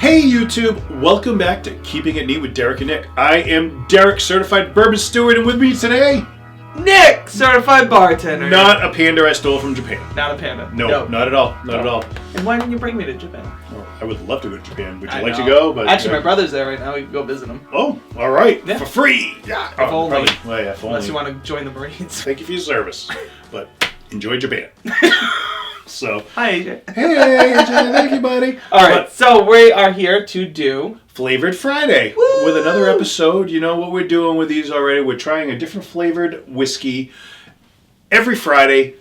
Hey YouTube, welcome back to Keeping It Neat with Derek and Nick. I am Derek, certified bourbon steward, and with me today, Nick, certified bartender. not a panda I stole from Japan. Not a panda. No, not at all. Not at all. And why didn't you bring me to Japan? Oh, I would love to go to Japan. Would you I like know. to go? But actually, my brother's there right now. We can go visit him. Oh, all right. Yeah. For free. Yeah. If only. Probably. Well, yeah, if Unless only. you want to join the Marines. Thank you for your service, but enjoy Japan. So. Hi, AJ. Hey, thank you, buddy. All right, so we are here to do Flavored Friday. Woo! With another episode. You know what we're doing with these already. We're trying a different flavored whiskey every Friday.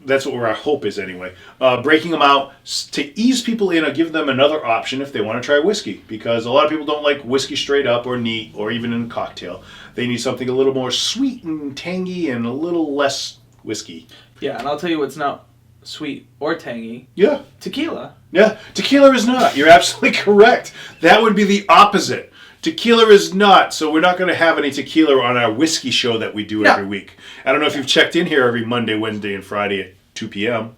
That's what our hope is anyway. Breaking them out to ease people in or give them another option if they want to try whiskey. Because a lot of people don't like whiskey straight up or neat or even in a cocktail. They need something a little more sweet and tangy and a little less whiskey. Yeah, and I'll tell you what's not sweet or tangy. Yeah. Tequila. Yeah, tequila is not. You're absolutely correct. That would be the opposite. Tequila is not, so we're not going to have any tequila on our whiskey show that we do every week. I don't know if you've checked in here every Monday, Wednesday, and Friday at 2 p.m.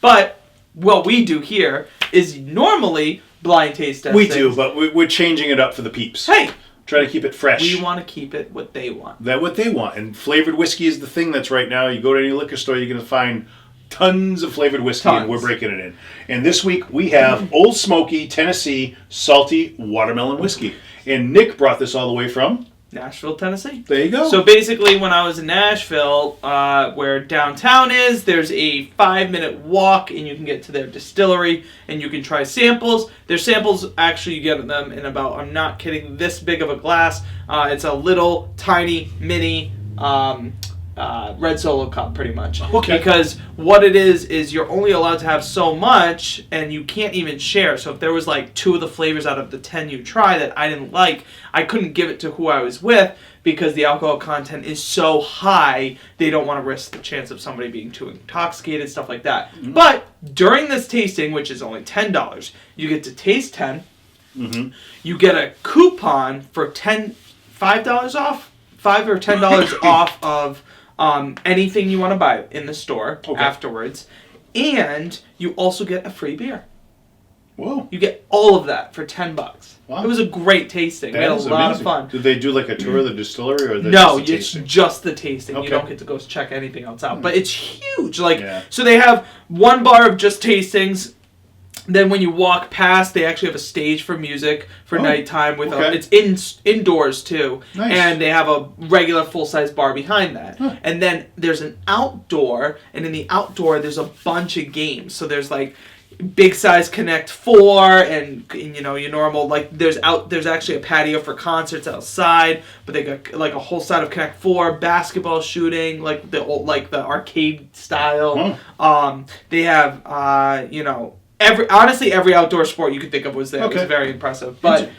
But what we do here is normally blind taste testing. We do, but we're changing it up for the peeps. Hey! Trying to keep it fresh. We want to keep it what they want. That's what they want. And flavored whiskey is the thing that's right now. You go to any liquor store, you're going to find tons of flavored whiskey, and we're breaking it in. And this week we have Ole Smoky, Tennessee, salty watermelon whiskey. And Nick brought this all the way from Nashville, Tennessee. There you go. So basically, when I was in Nashville, where downtown is, there's a 5-minute walk, and you can get to their distillery, and you can try samples. Their samples, actually, you get them in about, I'm not kidding, this big of a glass. It's a little, tiny, mini red Solo cup, pretty much. Okay. Because what it is you're only allowed to have so much, and you can't even share. So if there was like 2 of the flavors out of the 10 you try that I didn't like, I couldn't give it to who I was with because the alcohol content is so high, they don't want to risk the chance of somebody being too intoxicated, stuff like that. Mm-hmm. But during this tasting, which is only $10, you get to taste 10. Mm-hmm. You get a coupon for $5 off, $5 or $10 off of anything you want to buy in the store afterwards, and you also get a free beer. Whoa! You get all of that for $10. Wow. It was a great tasting. We had a lot of fun. Did they do like a tour of the distillery, or no? It's just the tasting. Okay. You don't get to go check anything else out, but it's huge. So they have one bar of just tastings. Then when you walk past, they actually have a stage for music for nighttime. It's indoors too, and they have a regular full-size bar behind that. Huh. And then there's an outdoor, and in the outdoor there's a bunch of games. So there's like big size Connect 4, and you know your normal there's actually a patio for concerts outside, but they got like a whole side of Connect 4, basketball shooting like the arcade style. Huh. They have Every outdoor sport you could think of was there. Okay. It was very impressive. But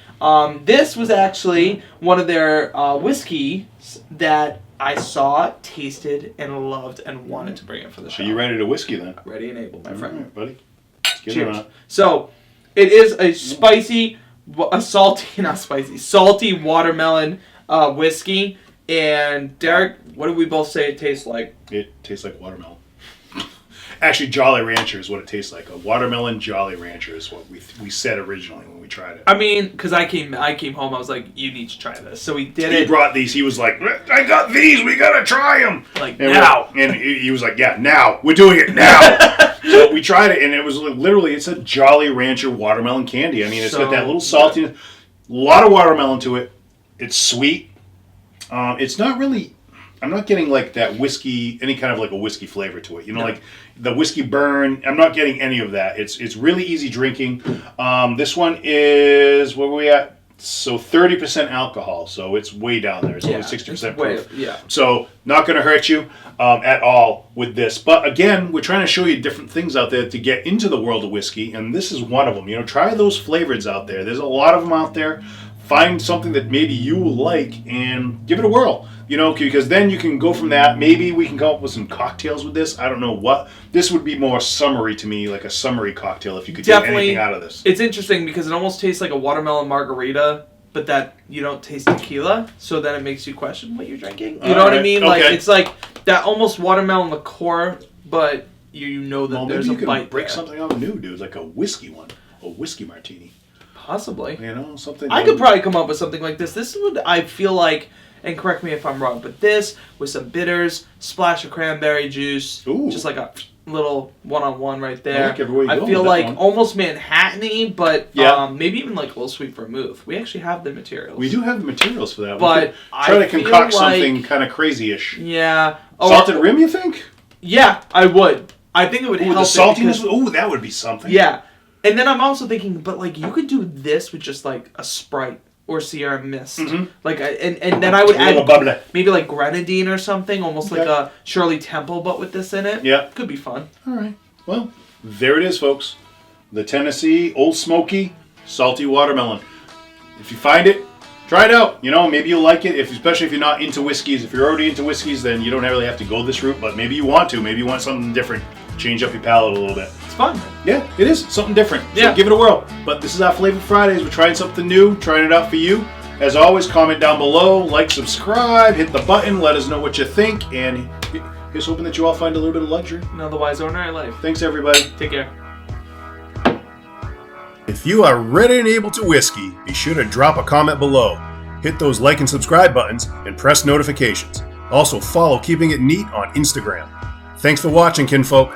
this was actually one of their whiskeys that I saw, tasted, and loved, and wanted to bring it for the show. Are you ready to whiskey then? Ready and able, my friend. All right, buddy. Let's get Cheers. So, it is a salty watermelon whiskey. And Derek, what did we both say it tastes like? It tastes like watermelon. Actually, Jolly Rancher is what it tastes like. A watermelon Jolly Rancher is what we said originally when we tried it. I mean, because I came home, I was like, you need to try this. So we did it. He brought these. He was like, I got these. We got to try them. Now. And he was like, yeah, now. We're doing it now. So we tried it, and it was literally, it's a Jolly Rancher watermelon candy. I mean, it's got that little saltiness, a lot of watermelon to it. It's sweet. It's not really... I'm not getting like that whiskey, any kind of like a whiskey flavor to it. You know, like the whiskey burn. I'm not getting any of that. It's really easy drinking. This one is, where were we at? So 30% alcohol. So it's way down there. It's only 60% proof. So not going to hurt you at all with this. But again, we're trying to show you different things out there to get into the world of whiskey. And this is one of them. You know, try those flavors out there. There's a lot of them out there. Find something that maybe you will like and give it a whirl. You know, because then you can go from that. Maybe we can come up with some cocktails with this. I don't know what. This would be more summery to me, like a summery cocktail if you could get anything out of this. It's interesting because it almost tastes like a watermelon margarita, but that you don't taste tequila. So then it makes you question what you're drinking. You know what I mean? Like it's like that almost watermelon liqueur, but you know that there's a bite there. Maybe you can break something out new, dude, like a whiskey one. A whiskey martini. Possibly. You know, something. I could probably come up with something like this. This would, I feel like, and correct me if I'm wrong, but this with some bitters, splash of cranberry juice, just like a little one-on-one right there. I feel like almost Manhattan-y, but maybe even like a little sweet vermouth. We actually have the materials. We do have the materials for that. But try to concoct something kind of crazy-ish. Yeah. Salted rim, you think? Yeah, I would. I think it would help. The saltiness? Ooh, that would be something. Yeah. And then I'm also thinking, but like you could do this with just like a Sprite or Sierra Mist. Mm-hmm. Like, and then I would add maybe like grenadine or something, almost like a Shirley Temple, but with this in it. Yeah. Could be fun. All right. Well, there it is, folks. The Tennessee Ole Smoky Salty Watermelon. If you find it, try it out. You know, maybe you'll like it, especially if you're not into whiskeys. If you're already into whiskeys, then you don't really have to go this route, but maybe you want to. Maybe you want something different. Change up your palate a little bit. It's fun. Yeah, it is. Something different. So yeah. Give it a whirl. But this is our Flavor Fridays. We're trying something new, trying it out for you. As always, comment down below, like, subscribe, hit the button, let us know what you think, and here's hoping that you all find a little bit of luxury. And otherwise, ordinary life. Thanks, everybody. Take care. If you are ready and able to whiskey, be sure to drop a comment below. Hit those like and subscribe buttons and press notifications. Also, follow Keeping It Neat on Instagram. Thanks for watching, kinfolk.